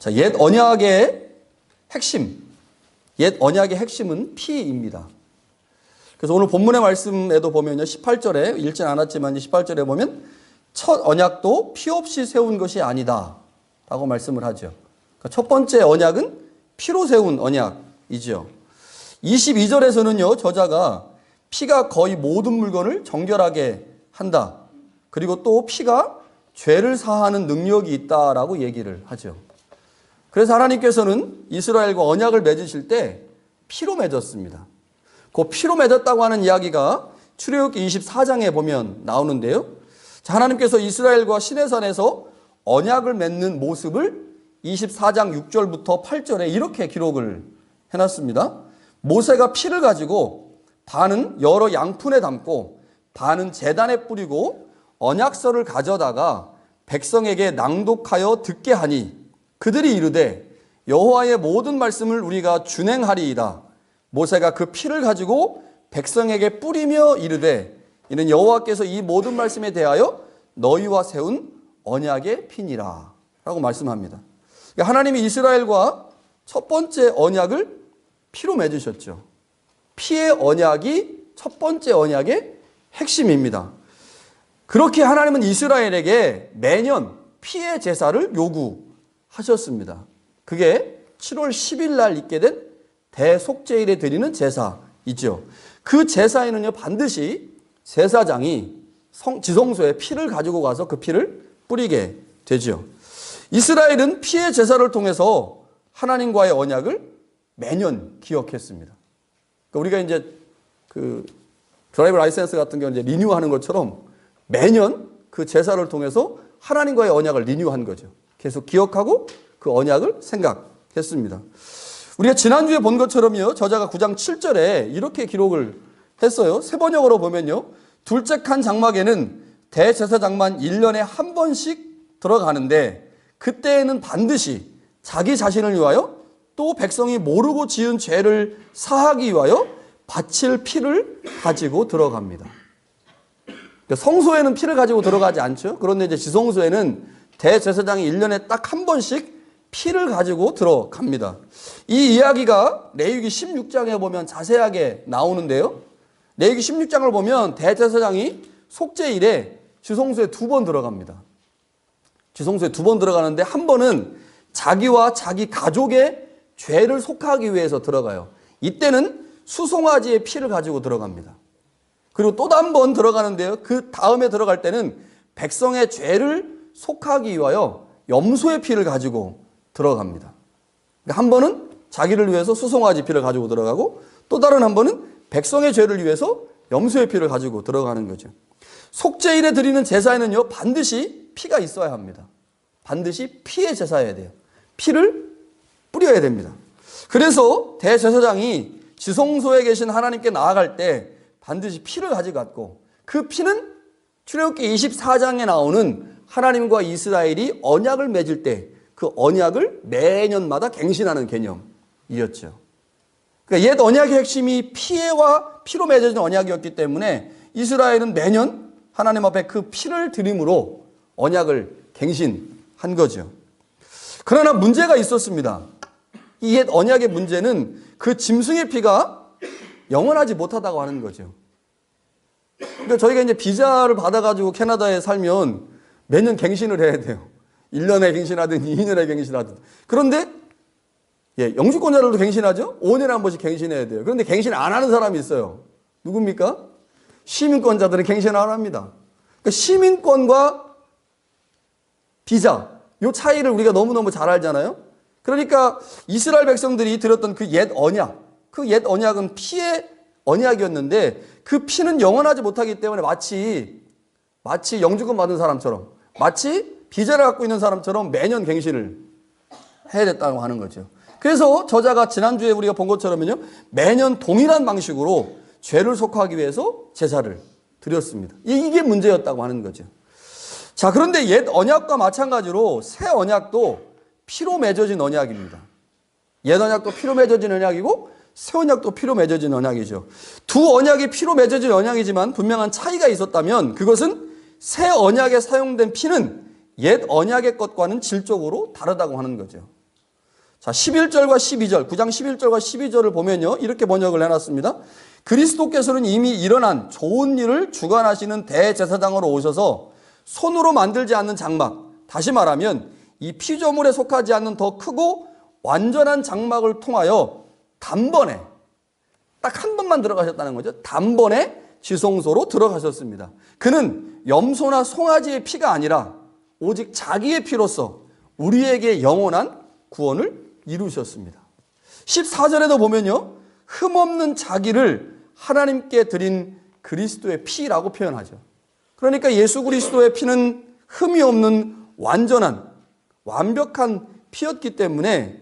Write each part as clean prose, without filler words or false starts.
자, 옛 언약의 핵심은 피입니다. 그래서 오늘 본문의 말씀에도 보면요, 18절에 읽진 않았지만 18절에 보면 첫 언약도 피 없이 세운 것이 아니다 라고 말씀을 하죠. 그러니까 첫 번째 언약은 피로 세운 언약이죠. 22절에서는요, 저자가 피가 거의 모든 물건을 정결하게 한다. 그리고 또 피가 죄를 사하는 능력이 있다라고 얘기를 하죠. 그래서 하나님께서는 이스라엘과 언약을 맺으실 때 피로 맺었습니다. 그 피로 맺었다고 하는 이야기가 출애굽기 24장에 보면 나오는데요. 자, 하나님께서 이스라엘과 시내산에서 언약을 맺는 모습을 24장 6절부터 8절에 이렇게 기록을 해놨습니다. 모세가 피를 가지고 반은 여러 양푼에 담고 반은 제단에 뿌리고 언약서를 가져다가 백성에게 낭독하여 듣게 하니 그들이 이르되 여호와의 모든 말씀을 우리가 준행하리이다. 모세가 그 피를 가지고 백성에게 뿌리며 이르되 이는 여호와께서 이 모든 말씀에 대하여 너희와 세운 언약의 피니라 라고 말씀합니다. 하나님이 이스라엘과 첫 번째 언약을 피로 맺으셨죠. 피의 언약이 첫 번째 언약의 핵심입니다. 그렇게 하나님은 이스라엘에게 매년 피의 제사를 요구하셨습니다. 그게 7월 10일 날 있게 된 대속죄일에 드리는 제사이죠. 그 제사에는요, 반드시 제사장이 지성소에 피를 가지고 가서 그 피를 뿌리게 되죠. 이스라엘은 피의 제사를 통해서 하나님과의 언약을 매년 기억했습니다. 그러니까 우리가 이제 그 드라이브 라이센스 같은 경우 이제 리뉴하는 것처럼 매년 그 제사를 통해서 하나님과의 언약을 리뉴한 거죠. 계속 기억하고 그 언약을 생각했습니다. 우리가 지난주에 본 것처럼요, 저자가 9장 7절에 이렇게 기록을 했어요. 세 번역으로 보면요, 둘째 칸 장막에는 대제사장만 1년에 한 번씩 들어가는데 그때에는 반드시 자기 자신을 위하여 또 백성이 모르고 지은 죄를 사하기 위하여 바칠 피를 가지고 들어갑니다. 성소에는 피를 가지고 들어가지 않죠. 그런데 이제 지성소에는 대제사장이 1년에 딱 한 번씩 피를 가지고 들어갑니다. 이 이야기가 레위기 16장에 보면 자세하게 나오는데요. 레위기 16장을 보면 대제사장이 속죄일에 지성소에 2번 들어갑니다. 지성소에 2번 들어가는데 한 번은 자기와 자기 가족의 죄를 속하기 위해서 들어가요. 이때는 수송아지의 피를 가지고 들어갑니다. 그리고 또 한 번 들어가는데요, 그 다음에 들어갈 때는 백성의 죄를 속하기 위하여 염소의 피를 가지고 들어갑니다. 그러니까 한 번은 자기를 위해서 수송아지 피를 가지고 들어가고 또 다른 한 번은 백성의 죄를 위해서 염소의 피를 가지고 들어가는 거죠. 속죄일에 드리는 제사에는요, 반드시 피가 있어야 합니다. 반드시 피의 제사여야 돼요. 피를 뿌려야 됩니다. 그래서 대제사장이 지성소에 계신 하나님께 나아갈 때 반드시 피를 가져갔고, 그 피는 출애굽기 24장에 나오는 하나님과 이스라엘이 언약을 맺을 때 그 언약을 매년마다 갱신하는 개념이었죠. 그러니까 옛 언약의 핵심이 피로 맺어진 언약이었기 때문에 이스라엘은 매년 하나님 앞에 그 피를 드림으로 언약을 갱신한 거죠. 그러나 문제가 있었습니다. 이 옛 언약의 문제는 그 짐승의 피가 영원하지 못하다고 하는 거죠. 그러니까 저희가 이제 비자를 받아가지고 캐나다에 살면 매년 갱신을 해야 돼요. 1년에 갱신하든 2년에 갱신하든. 그런데 영주권자들도 갱신하죠. 5년에 한 번씩 갱신해야 돼요. 그런데 갱신 안 하는 사람이 있어요. 누굽니까? 시민권자들은 갱신 안 합니다. 그러니까 시민권과 비자, 이 차이를 우리가 너무너무 잘 알잖아요. 그러니까 이스라엘 백성들이 들었던 그 옛 언약, 그 옛 언약은 피의 언약이었는데 그 피는 영원하지 못하기 때문에 마치 영주권 받은 사람처럼, 마치 비자를 갖고 있는 사람처럼 매년 갱신을 해야 됐다고 하는 거죠. 그래서 저자가 지난주에 우리가 본 것처럼요, 매년 동일한 방식으로 죄를 속하기 위해서 제사를 드렸습니다. 이게 문제였다고 하는 거죠. 자, 그런데 옛 언약과 마찬가지로 새 언약도 피로 맺어진 언약입니다. 옛 언약도 피로 맺어진 언약이고 새 언약도 피로 맺어진 언약이죠. 두 언약이 피로 맺어진 언약이지만 분명한 차이가 있었다면 그것은 새 언약에 사용된 피는 옛 언약의 것과는 질적으로 다르다고 하는 거죠. 자, 11절과 12절, 9장 11절과 12절을 보면요, 이렇게 번역을 해놨습니다. 그리스도께서는 이미 일어난 좋은 일을 주관하시는 대제사장으로 오셔서 손으로 만들지 않는 장막, 다시 말하면 이 피조물에 속하지 않는 더 크고 완전한 장막을 통하여 단번에, 딱 한 번만 들어가셨다는 거죠. 단번에 지성소로 들어가셨습니다. 그는 염소나 송아지의 피가 아니라 오직 자기의 피로서 우리에게 영원한 구원을 이루셨습니다. 14절에도 보면요, 흠없는 자기를 하나님께 드린 그리스도의 피라고 표현하죠. 그러니까 예수 그리스도의 피는 흠이 없는 완전한 완벽한 피였기 때문에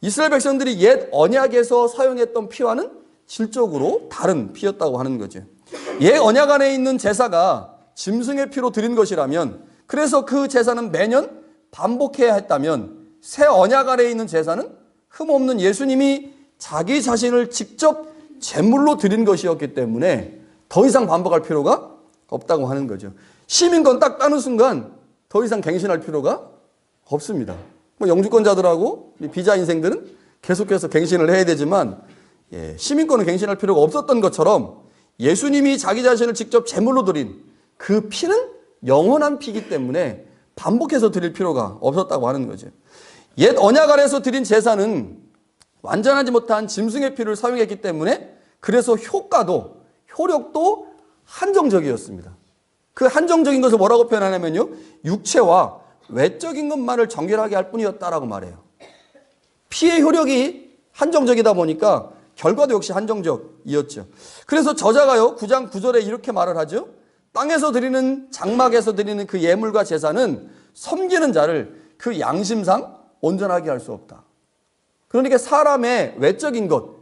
이스라엘 백성들이 옛 언약에서 사용했던 피와는 질적으로 다른 피였다고 하는 거죠. 옛 언약 안에 있는 제사가 짐승의 피로 드린 것이라면, 그래서 그 제사는 매년 반복해야 했다면, 새 언약 안에 있는 제사는 흠없는 예수님이 자기 자신을 직접 제물로 드린 것이었기 때문에 더 이상 반복할 필요가 없다고 하는 거죠. 시민권 딱 따는 순간 더 이상 갱신할 필요가 없습니다. 뭐 영주권자들하고 비자 인생들은 계속해서 갱신을 해야 되지만, 시민권은 갱신할 필요가 없었던 것처럼 예수님이 자기 자신을 직접 제물로 드린 그 피는 영원한 피이기 때문에 반복해서 드릴 필요가 없었다고 하는 거죠. 옛 언약 안에서 드린 제사는 완전하지 못한 짐승의 피를 사용했기 때문에 그래서 효과도 효력도 한정적이었습니다. 그 한정적인 것을 뭐라고 표현하냐면요, 육체와 외적인 것만을 정결하게 할 뿐이었다라고 말해요. 피의 효력이 한정적이다 보니까 결과도 역시 한정적이었죠. 그래서 저자가요, 9장 9절에 이렇게 말을 하죠. 땅에서 드리는, 장막에서 드리는 그 예물과 제사는 섬기는 자를 그 양심상 온전하게 할 수 없다. 그러니까 사람의 외적인 것,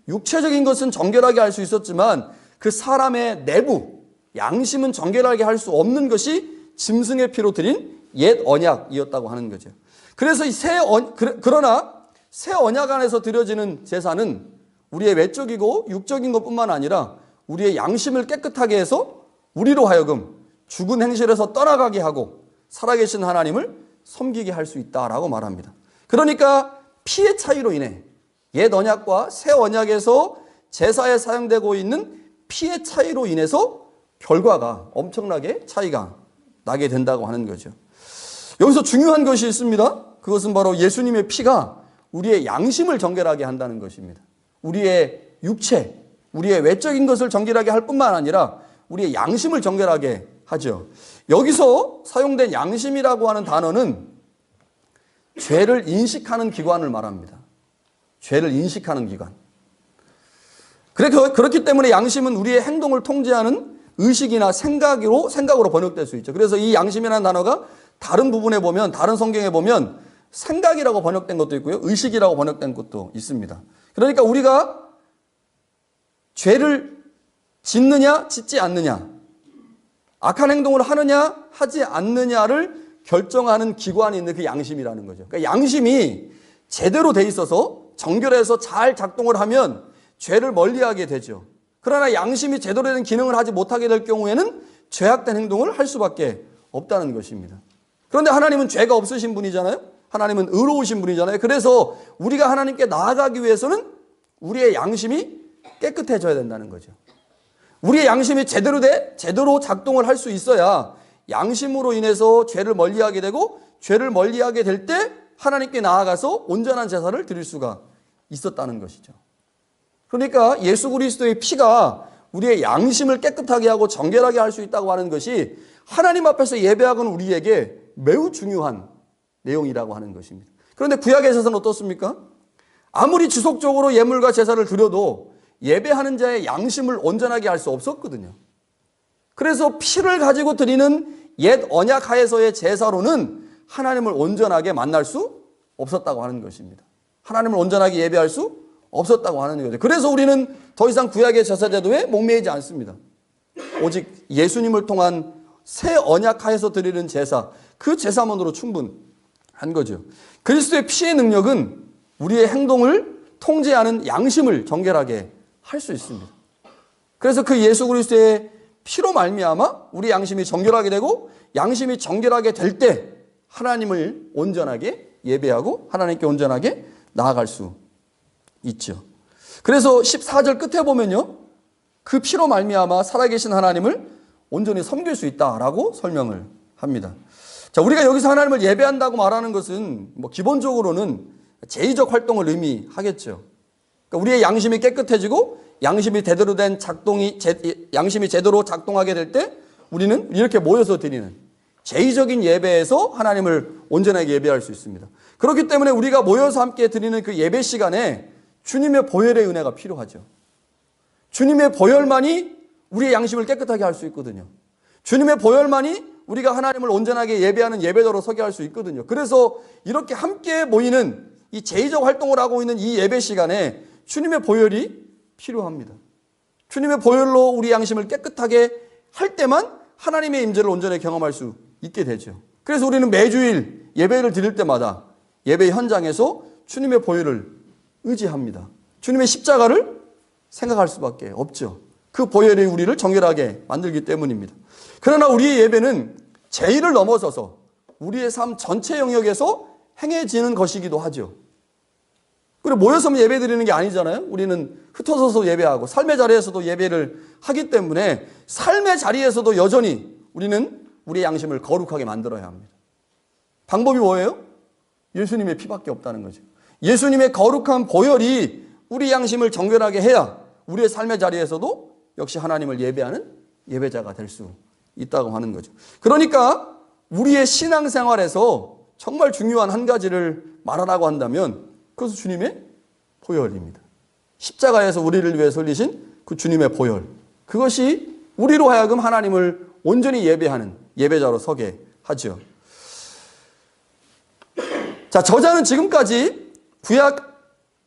육체적인 것은 정결하게 할 수 있었지만 그 사람의 내부, 양심은 정결하게 할 수 없는 것이 짐승의 피로 드린 옛 언약이었다고 하는 거죠. 그래서 그러나 새 언약 안에서 드려지는 제사는 우리의 외적이고 육적인 것뿐만 아니라 우리의 양심을 깨끗하게 해서 우리로 하여금 죽은 행실에서 떠나가게 하고 살아계신 하나님을 섬기게 할 수 있다라고 말합니다. 그러니까 피의 차이로 인해 옛 언약과 새 언약에서 제사에 사용되고 있는 피의 차이로 인해서 결과가 엄청나게 차이가 나게 된다고 하는 거죠. 여기서 중요한 것이 있습니다. 그것은 바로 예수님의 피가 우리의 양심을 정결하게 한다는 것입니다. 우리의 육체, 우리의 외적인 것을 정결하게 할 뿐만 아니라 우리의 양심을 정결하게 하죠. 여기서 사용된 양심이라고 하는 단어는 죄를 인식하는 기관을 말합니다. 죄를 인식하는 기관. 그렇기 때문에 양심은 우리의 행동을 통제하는 의식이나 생각으로 번역될 수 있죠. 그래서 이 양심이라는 단어가 다른 부분에 보면, 다른 성경에 보면 생각이라고 번역된 것도 있고요, 의식이라고 번역된 것도 있습니다. 그러니까 우리가 죄를 짓느냐 짓지 않느냐, 악한 행동을 하느냐 하지 않느냐를 결정하는 기관이 있는 그 양심이라는 거죠. 그러니까 양심이 제대로 돼 있어서 정결해서 잘 작동을 하면 죄를 멀리하게 되죠. 그러나 양심이 제대로 된 기능을 하지 못하게 될 경우에는 죄악된 행동을 할 수밖에 없다는 것입니다. 그런데 하나님은 죄가 없으신 분이잖아요. 하나님은 의로우신 분이잖아요. 그래서 우리가 하나님께 나아가기 위해서는 우리의 양심이 깨끗해져야 된다는 거죠. 우리의 양심이 제대로 작동을 할 수 있어야 양심으로 인해서 죄를 멀리하게 되고, 죄를 멀리하게 될 때 하나님께 나아가서 온전한 제사를 드릴 수가 있었다는 것이죠. 그러니까 예수 그리스도의 피가 우리의 양심을 깨끗하게 하고 정결하게 할 수 있다고 하는 것이 하나님 앞에서 예배하는 우리에게 매우 중요한 내용이라고 하는 것입니다. 그런데 구약의 제사는 어떻습니까? 아무리 지속적으로 예물과 제사를 드려도 예배하는 자의 양심을 온전하게 할 수 없었거든요. 그래서 피를 가지고 드리는 옛 언약 하에서의 제사로는 하나님을 온전하게 만날 수 없었다고 하는 것입니다. 하나님을 온전하게 예배할 수 없었다고 하는 거죠. 그래서 우리는 더 이상 구약의 제사 제도에 목매이지 않습니다. 오직 예수님을 통한 새 언약 하에서 드리는 제사, 그 제사만으로 충분한 거죠. 그리스도의 피의 능력은 우리의 행동을 통제하는 양심을 정결하게 할 수 있습니다. 그래서 그 예수 그리스도의 피로 말미암아 우리 양심이 정결하게 되고, 양심이 정결하게 될 때 하나님을 온전하게 예배하고 하나님께 온전하게 나아갈 수 있죠. 그래서 14절 끝에 보면요, 그 피로 말미암아 살아계신 하나님을 온전히 섬길 수 있다라고 설명을 합니다. 자, 우리가 여기서 하나님을 예배한다고 말하는 것은 기본적으로는 제의적 활동을 의미하겠죠. 그러니까 우리의 양심이 깨끗해지고 양심이 제대로 작동하게 될 때 우리는 이렇게 모여서 드리는 제의적인 예배에서 하나님을 온전하게 예배할 수 있습니다. 그렇기 때문에 우리가 모여서 함께 드리는 그 예배 시간에 주님의 보혈의 은혜가 필요하죠. 주님의 보혈만이 우리의 양심을 깨끗하게 할 수 있거든요. 주님의 보혈만이 우리가 하나님을 온전하게 예배하는 예배자로 서게 할 수 있거든요. 그래서 이렇게 함께 모이는 이 제의적 활동을 하고 있는 이 예배 시간에 주님의 보혈이 필요합니다. 주님의 보혈로 우리 양심을 깨끗하게 할 때만 하나님의 임재를 온전히 경험할 수 있게 되죠. 그래서 우리는 매주일 예배를 드릴 때마다 예배 현장에서 주님의 보혈을 의지합니다. 주님의 십자가를 생각할 수밖에 없죠. 그 보혈이 우리를 정결하게 만들기 때문입니다. 그러나 우리의 예배는 제의를 넘어서서 우리의 삶 전체 영역에서 행해지는 것이기도 하죠. 그리고 모여서 예배 드리는 게 아니잖아요. 우리는 흩어져서 예배하고 삶의 자리에서도 예배를 하기 때문에 삶의 자리에서도 여전히 우리는 우리의 양심을 거룩하게 만들어야 합니다. 방법이 뭐예요? 예수님의 피밖에 없다는 거죠. 예수님의 거룩한 보혈이 우리 양심을 정결하게 해야 우리의 삶의 자리에서도 역시 하나님을 예배하는 예배자가 될 수 있다고 하는 거죠. 그러니까 우리의 신앙생활에서 정말 중요한 한 가지를 말하라고 한다면 그것은 주님의 보혈입니다. 십자가에서 우리를 위해 흘리신 그 주님의 보혈, 그것이 우리로 하여금 하나님을 온전히 예배하는 예배자로 서게 하죠. 자, 저자는 지금까지 구약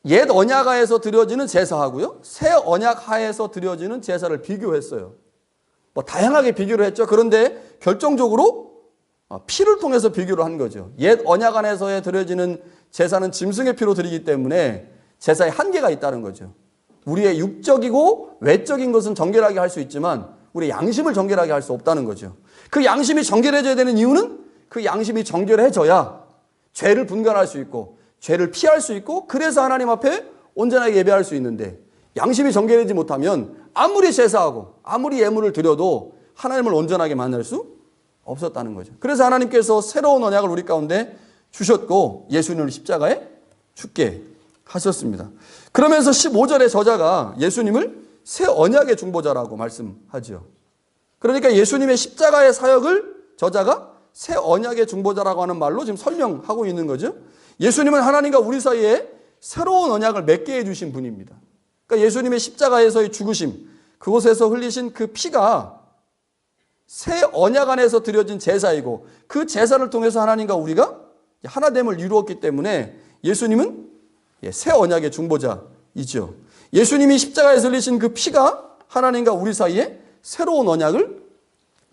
옛 언약하에서 드려지는 제사하고요, 새 언약하에서 드려지는 제사를 비교했어요. 다양하게 비교를 했죠. 그런데 결정적으로 피를 통해서 비교를 한 거죠. 옛 언약 안에서 드려지는 제사는 짐승의 피로 드리기 때문에 제사에 한계가 있다는 거죠. 우리의 육적이고 외적인 것은 정결하게 할 수 있지만 우리의 양심을 정결하게 할 수 없다는 거죠. 그 양심이 정결해져야 되는 이유는 그 양심이 정결해져야 죄를 분간할 수 있고 죄를 피할 수 있고 그래서 하나님 앞에 온전하게 예배할 수 있는데, 양심이 정결하지 못하면 아무리 제사하고 아무리 예물을 드려도 하나님을 온전하게 만날 수 없었다는 거죠. 그래서 하나님께서 새로운 언약을 우리 가운데 주셨고 예수님을 십자가에 죽게 하셨습니다. 그러면서 15절의 저자가 예수님을 새 언약의 중보자라고 말씀하죠. 그러니까 예수님의 십자가의 사역을 저자가 새 언약의 중보자라고 하는 말로 지금 설명하고 있는 거죠. 예수님은 하나님과 우리 사이에 새로운 언약을 맺게 해주신 분입니다. 그러니까 예수님의 십자가에서의 죽으심, 그곳에서 흘리신 그 피가 새 언약 안에서 드려진 제사이고 그 제사를 통해서 하나님과 우리가 하나됨을 이루었기 때문에 예수님은 새 언약의 중보자이죠. 예수님이 십자가에서 흘리신 그 피가 하나님과 우리 사이에 새로운 언약을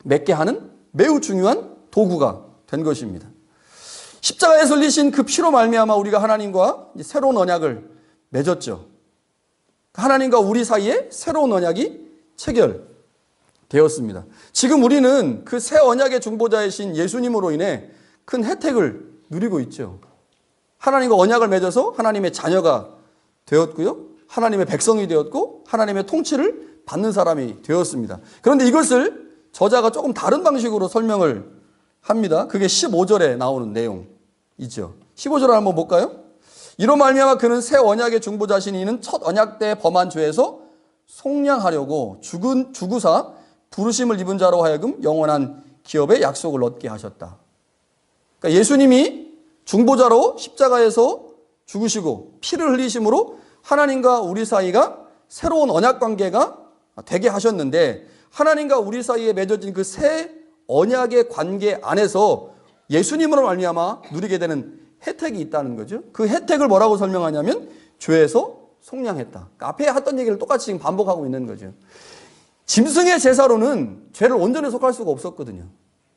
맺게 하는 매우 중요한 도구가 된 것입니다. 십자가에서 흘리신 그 피로 말미암아 우리가 하나님과 새로운 언약을 맺었죠. 하나님과 우리 사이에 새로운 언약이 체결되었습니다. 지금 우리는 그 새 언약의 중보자이신 예수님으로 인해 큰 혜택을 누리고 있죠. 하나님과 언약을 맺어서 하나님의 자녀가 되었고요, 하나님의 백성이 되었고 하나님의 통치를 받는 사람이 되었습니다. 그런데 이것을 저자가 조금 다른 방식으로 설명을 합니다. 그게 15절에 나오는 내용이죠. 15절을 한번 볼까요? 이로 말미암아 그는 새 언약의 중보자신 이는 첫 언약 때 범한 죄에서 속량하려고 죽으사 부르심을 입은 자로 하여금 영원한 기업의 약속을 얻게 하셨다. 그러니까 예수님이 중보자로 십자가에서 죽으시고 피를 흘리심으로 하나님과 우리 사이가 새로운 언약 관계가 되게 하셨는데, 하나님과 우리 사이에 맺어진 그 새 언약의 관계 안에서 예수님으로 말미암아 누리게 되는 혜택이 있다는 거죠. 그 혜택을 뭐라고 설명하냐면 죄에서 속량했다. 그러니까 앞에 했던 얘기를 똑같이 지금 반복하고 있는 거죠. 짐승의 제사로는 죄를 온전히 속할 수가 없었거든요.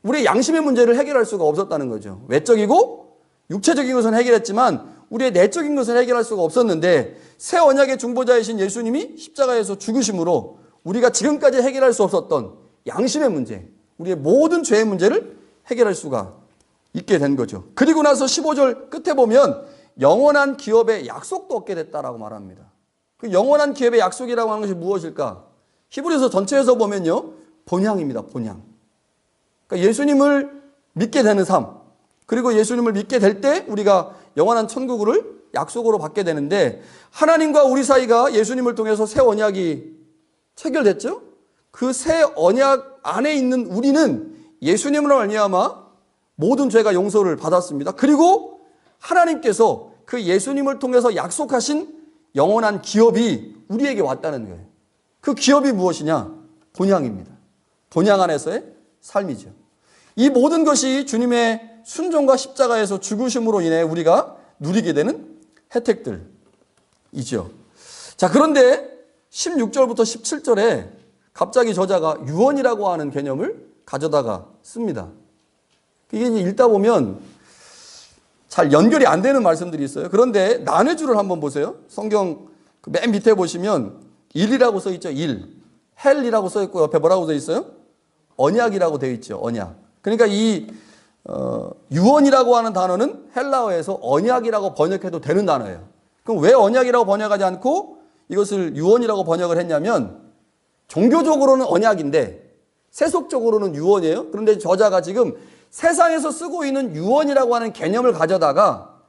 우리의 양심의 문제를 해결할 수가 없었다는 거죠. 외적이고 육체적인 것은 해결했지만 우리의 내적인 것을 해결할 수가 없었는데, 새 언약의 중보자이신 예수님이 십자가에서 죽으심으로 우리가 지금까지 해결할 수 없었던 양심의 문제, 우리의 모든 죄의 문제를 해결할 수가 있게 된 거죠. 그리고 나서 15절 끝에 보면 영원한 기업의 약속도 얻게 됐다라고 말합니다. 그 영원한 기업의 약속이라고 하는 것이 무엇일까? 히브리서 전체에서 보면요, 본향입니다. 본향. 그러니까 예수님을 믿게 되는 삶, 그리고 예수님을 믿게 될 때 우리가 영원한 천국을 약속으로 받게 되는데, 하나님과 우리 사이가 예수님을 통해서 새 언약이 체결됐죠? 그 새 언약 안에 있는 우리는 예수님으로 말미암아 모든 죄가 용서를 받았습니다. 그리고 하나님께서 그 예수님을 통해서 약속하신 영원한 기업이 우리에게 왔다는 거예요. 그 기업이 무엇이냐? 본향입니다. 본향 안에서의 삶이죠. 이 모든 것이 주님의 순종과 십자가에서 죽으심으로 인해 우리가 누리게 되는 혜택들이죠. 자, 그런데 16절부터 17절에 갑자기 저자가 유언이라고 하는 개념을 가져다가 씁니다. 이게 이제 읽다 보면 잘 연결이 안 되는 말씀들이 있어요. 그런데 난해주를 한번 보세요. 성경 맨 밑에 보시면 일이라고 써 있죠. 일. 헬이라고 써 있고 옆에 뭐라고 써 있어요? 언약이라고 되어 있죠. 언약. 그러니까 이 유언이라고 하는 단어는 헬라어에서 언약이라고 번역해도 되는 단어예요. 그럼 왜 언약이라고 번역하지 않고 이것을 유언이라고 번역을 했냐면, 종교적으로는 언약인데 세속적으로는 유언이에요. 그런데 저자가 지금 세상에서 쓰고 있는 유언이라고 하는 개념을 가져다가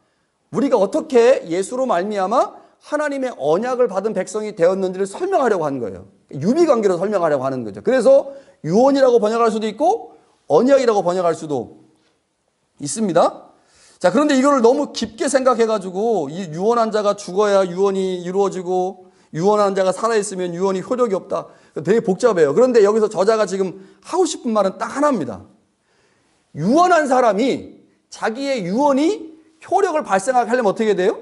우리가 어떻게 예수로 말미암아 하나님의 언약을 받은 백성이 되었는지를 설명하려고 하는 거예요. 유비관계로 설명하려고 하는 거죠. 그래서 유언이라고 번역할 수도 있고 언약이라고 번역할 수도 있습니다. 자, 그런데 이거를 너무 깊게 생각해가지고 이 유언한 자가 죽어야 유언이 이루어지고 유언한 자가 살아있으면 유언이 효력이 없다. 되게 복잡해요. 그런데 여기서 저자가 지금 하고 싶은 말은 딱 하나입니다. 유언한 사람이 자기의 유언이 효력을 발생하게 하려면 어떻게 돼요?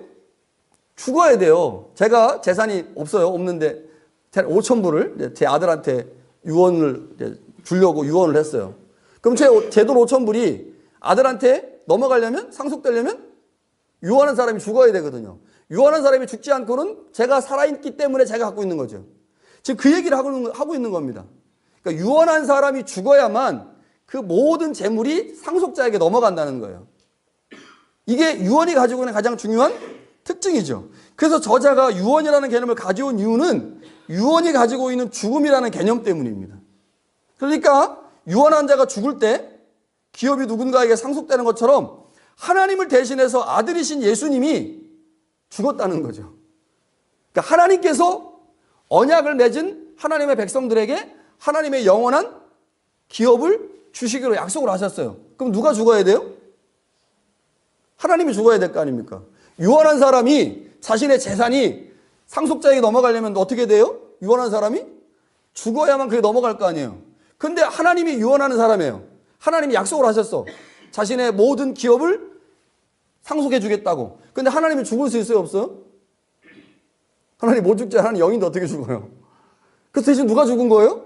죽어야 돼요. 제가 재산이 없는데 5,000불을 제 아들한테 유언을 주려고 유언을 했어요. 그럼 제 돈 5,000불이 아들한테 넘어가려면, 상속되려면 유언한 사람이 죽어야 되거든요. 유언한 사람이 죽지 않고는 제가 살아있기 때문에 제가 갖고 있는 거죠. 지금 그 얘기를 하고 있는 겁니다. 그러니까 유언한 사람이 죽어야만 그 모든 재물이 상속자에게 넘어간다는 거예요. 이게 유언이 가지고 있는 가장 중요한 특징이죠. 그래서 저자가 유언이라는 개념을 가져온 이유는 유언이 가지고 있는 죽음이라는 개념 때문입니다. 그러니까 유언한 자가 죽을 때 기업이 누군가에게 상속되는 것처럼 하나님을 대신해서 아들이신 예수님이 죽었다는 거죠. 그러니까 하나님께서 언약을 맺은 하나님의 백성들에게 하나님의 영원한 기업을 주시기로 약속을 하셨어요. 그럼 누가 죽어야 돼요? 하나님이 죽어야 될 거 아닙니까? 유언한 사람이 자신의 재산이 상속자에게 넘어가려면 어떻게 돼요? 유언한 사람이 죽어야만 그게 넘어갈 거 아니에요. 근데 하나님이 유언하는 사람이에요. 하나님이 약속을 하셨어. 자신의 모든 기업을 상속해 주겠다고. 근데 하나님이 죽을 수 있어요, 없어요? 하나님 못 죽지. 하나님 영인데 어떻게 죽어요? 그래서 대신 누가 죽은 거예요?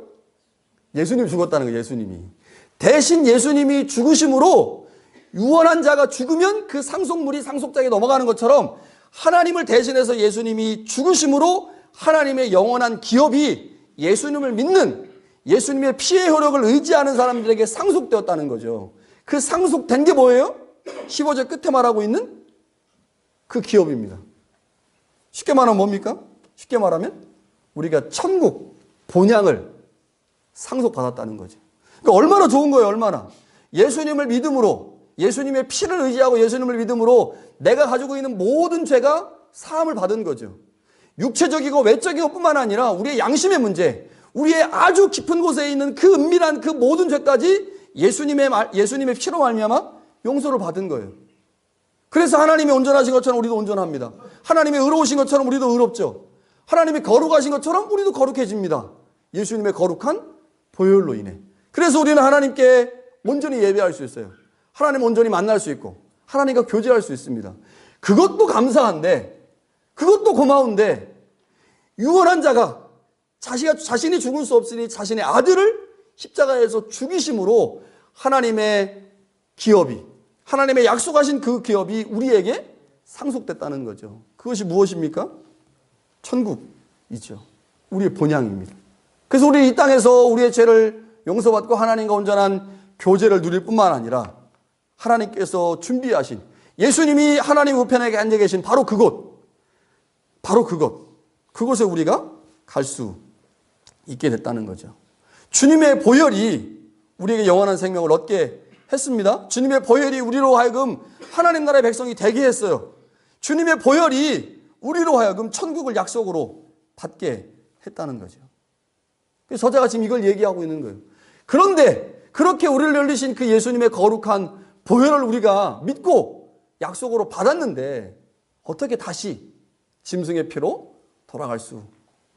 예수님이 죽었다는 거예요, 예수님이. 대신 예수님이 죽으심으로 유언한 자가 죽으면 그 상속물이 상속자에게 넘어가는 것처럼 하나님을 대신해서 예수님이 죽으심으로 하나님의 영원한 기업이 예수님을 믿는, 예수님의 피의 효력을 의지하는 사람들에게 상속되었다는 거죠. 그 상속된 게 뭐예요? 15절 끝에 말하고 있는 그 기업입니다. 쉽게 말하면 뭡니까? 쉽게 말하면 우리가 천국 본향을 상속받았다는 거죠. 그러니까 얼마나 좋은 거예요, 얼마나. 예수님을 믿음으로, 예수님의 피를 의지하고 예수님을 믿음으로 내가 가지고 있는 모든 죄가 사함을 받은 거죠. 육체적이고 외적인 것뿐만 아니라 우리의 양심의 문제, 우리의 아주 깊은 곳에 있는 그 은밀한 그 모든 죄까지 예수님의 피로 말미암아 용서를 받은 거예요. 그래서 하나님이 온전하신 것처럼 우리도 온전합니다. 하나님이 의로우신 것처럼 우리도 의롭죠. 하나님이 거룩하신 것처럼 우리도 거룩해집니다. 예수님의 거룩한 보혈로 인해. 그래서 우리는 하나님께 온전히 예배할 수 있어요. 하나님 온전히 만날 수 있고 하나님과 교제할 수 있습니다. 그것도 감사한데, 그것도 고마운데, 유언한 자가 자신이 죽을 수 없으니 자신의 아들을 십자가에서 죽이심으로 하나님의 기업이, 하나님의 약속하신 그 기업이 우리에게 상속됐다는 거죠. 그것이 무엇입니까? 천국이죠. 우리의 본향입니다. 그래서 우리 이 땅에서 우리의 죄를 용서받고 하나님과 온전한 교제를 누릴 뿐만 아니라 하나님께서 준비하신 예수님이 하나님 우편에 앉아 계신 바로 그곳에 우리가 갈 수 있게 됐다는 거죠. 주님의 보혈이 우리에게 영원한 생명을 얻게 했습니다. 주님의 보혈이 우리로 하여금 하나님 나라의 백성이 되게 했어요. 주님의 보혈이 우리로 하여금 천국을 약속으로 받게 했다는 거죠. 그래서 저자가 지금 이걸 얘기하고 있는 거예요. 그런데 그렇게 우리를 열리신 그 예수님의 거룩한 보혈을 우리가 믿고 약속으로 받았는데 어떻게 다시 짐승의 피로 돌아갈 수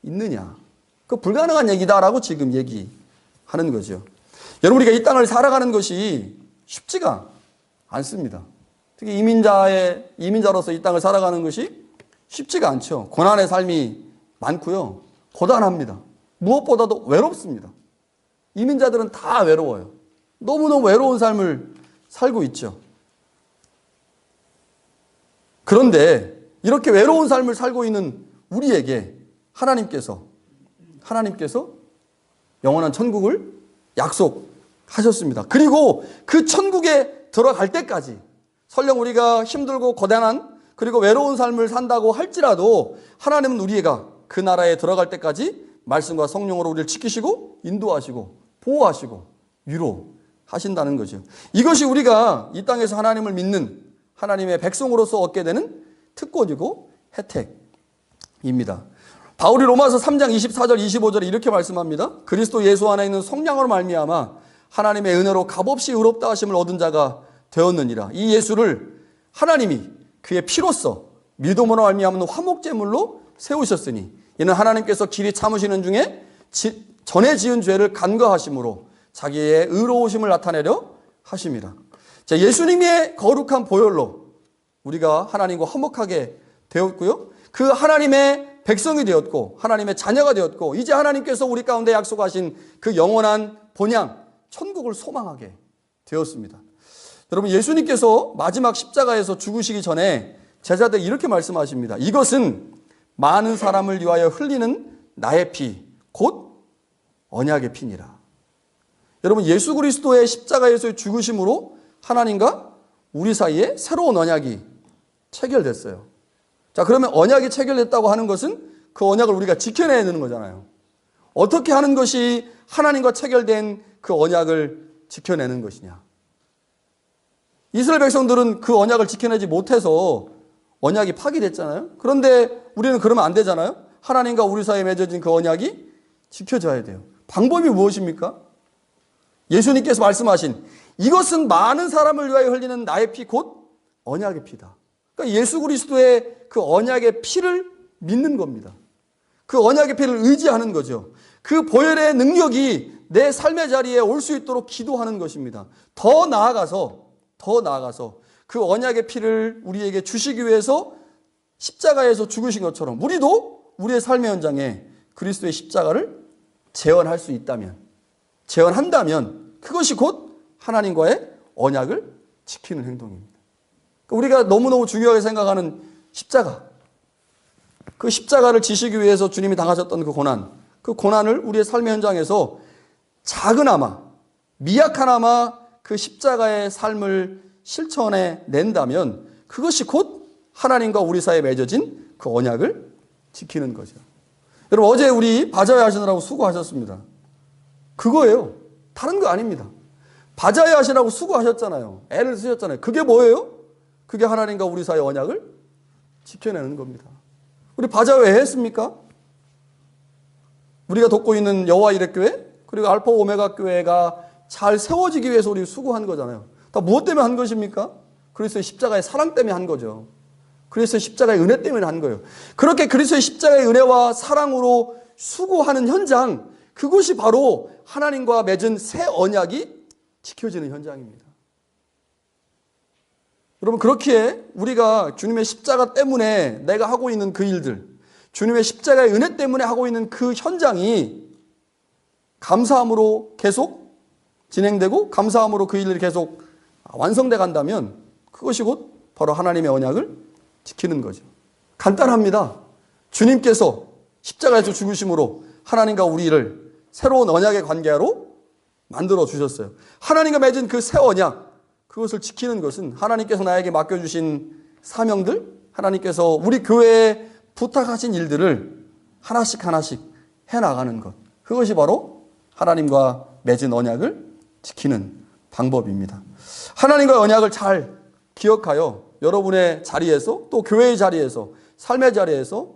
있느냐? 그 불가능한 얘기다라고 지금 얘기하는 거죠. 여러분, 우리가 이 땅을 살아가는 것이 쉽지가 않습니다. 특히 이민자로서 이 땅을 살아가는 것이 쉽지가 않죠. 고난의 삶이 많고요. 고단합니다. 무엇보다도 외롭습니다. 이민자들은 다 외로워요. 너무너무 외로운 삶을 살고 있죠. 그런데 이렇게 외로운 삶을 살고 있는 우리에게 하나님께서 영원한 천국을 약속하셨습니다. 그리고 그 천국에 들어갈 때까지 설령 우리가 힘들고 고단한 그리고 외로운 삶을 산다고 할지라도 하나님은 우리가 그 나라에 들어갈 때까지 말씀과 성령으로 우리를 지키시고 인도하시고 보호하시고 위로하신다는 거죠. 이것이 우리가 이 땅에서 하나님을 믿는 하나님의 백성으로서 얻게 되는 특권이고 혜택입니다. 바울이 로마서 3장 24절 25절에 이렇게 말씀합니다. 그리스도 예수 안에 있는 성령으로 말미암아 하나님의 은혜로 값없이 의롭다 하심을 얻은 자가 되었느니라. 이 예수를 하나님이 그의 피로써 믿음으로 말미암는 화목제물로 세우셨으니 이는 하나님께서 길이 참으시는 중에 전에 지은 죄를 간과하심으로 자기의 의로우심을 나타내려 하심이라. 자, 예수님의 거룩한 보혈로 우리가 하나님과 화목하게 되었고요. 그 하나님의 백성이 되었고 하나님의 자녀가 되었고 이제 하나님께서 우리 가운데 약속하신 그 영원한 본향 천국을 소망하게 되었습니다. 여러분, 예수님께서 마지막 십자가에서 죽으시기 전에 제자들 이렇게 말씀하십니다. 이것은 많은 사람을 위하여 흘리는 나의 피, 곧 언약의 피니라. 여러분, 예수 그리스도의 십자가에서의 죽으심으로 하나님과 우리 사이에 새로운 언약이 체결됐어요. 자, 그러면 언약이 체결됐다고 하는 것은 그 언약을 우리가 지켜내야 되는 거잖아요. 어떻게 하는 것이 하나님과 체결된 그 언약을 지켜내는 것이냐? 이스라엘 백성들은 그 언약을 지켜내지 못해서 언약이 파기됐잖아요. 그런데 우리는 그러면 안 되잖아요. 하나님과 우리 사이에 맺어진 그 언약이 지켜져야 돼요. 방법이 무엇입니까? 예수님께서 말씀하신 이것은 많은 사람을 위하여 흘리는 나의 피 곧 언약의 피다. 그러니까 예수 그리스도의 그 언약의 피를 믿는 겁니다. 그 언약의 피를 의지하는 거죠. 그 보혈의 능력이 내 삶의 자리에 올 수 있도록 기도하는 것입니다. 더 나아가서 그 언약의 피를 우리에게 주시기 위해서 십자가에서 죽으신 것처럼 우리도 우리의 삶의 현장에 그리스도의 십자가를 재현한다면 그것이 곧 하나님과의 언약을 지키는 행동입니다. 우리가 너무너무 중요하게 생각하는 십자가, 그 십자가를 지시기 위해서 주님이 당하셨던 그 고난을 우리의 삶의 현장에서 작은아마 미약하나마 그 십자가의 삶을 실천해 낸다면 그것이 곧 하나님과 우리 사이에 맺어진 그 언약을 지키는 거죠. 여러분, 어제 우리 바자회 하시느라고 수고하셨습니다. 그거예요. 다른 거 아닙니다. 바자회 하시라고 수고하셨잖아요. 애를 쓰셨잖아요. 그게 뭐예요? 그게 하나님과 우리 사이의 언약을 지켜내는 겁니다. 우리 바자회 했습니까? 우리가 돕고 있는 여호와 이레 교회 그리고 알파 오메가 교회가 잘 세워지기 위해서 우리 수고한 거잖아요. 다 무엇 때문에 한 것입니까? 그리스도의 십자가의 사랑 때문에 한 거죠. 그리스도의 십자가의 은혜 때문에 한 거예요. 그렇게 그리스도의 십자가의 은혜와 사랑으로 수고하는 현장, 그것이 바로 하나님과 맺은 새 언약이 지켜지는 현장입니다. 여러분, 그렇기에 우리가 주님의 십자가 때문에 내가 하고 있는 그 일들, 주님의 십자가의 은혜 때문에 하고 있는 그 현장이 감사함으로 계속 진행되고 감사함으로 그 일들이 계속 완성돼 간다면 그것이 곧 바로 하나님의 언약을 지키는 거죠. 간단합니다. 주님께서 십자가에서 죽으심으로 하나님과 우리를 새로운 언약의 관계로 만들어 주셨어요. 하나님과 맺은 그 새 언약, 그것을 지키는 것은 하나님께서 나에게 맡겨주신 사명들, 하나님께서 우리 교회에 부탁하신 일들을 하나씩 하나씩 해나가는 것. 그것이 바로 하나님과 맺은 언약을 지키는 방법입니다. 하나님과 언약을 잘 기억하여 여러분의 자리에서 또 교회의 자리에서 삶의 자리에서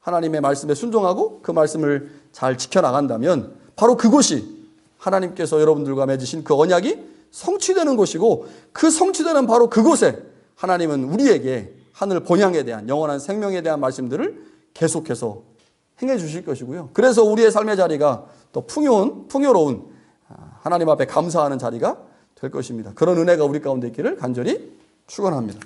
하나님의 말씀에 순종하고 그 말씀을 잘 지켜나간다면 바로 그곳이 하나님께서 여러분들과 맺으신 그 언약이 성취되는 곳이고 그 성취되는 바로 그곳에 하나님은 우리에게 하늘 본향에 대한 영원한 생명에 대한 말씀들을 계속해서 행해 주실 것이고요. 그래서 우리의 삶의 자리가 또 풍요로운 하나님 앞에 감사하는 자리가 될 것입니다. 그런 은혜가 우리 가운데 있기를 간절히 축원합니다.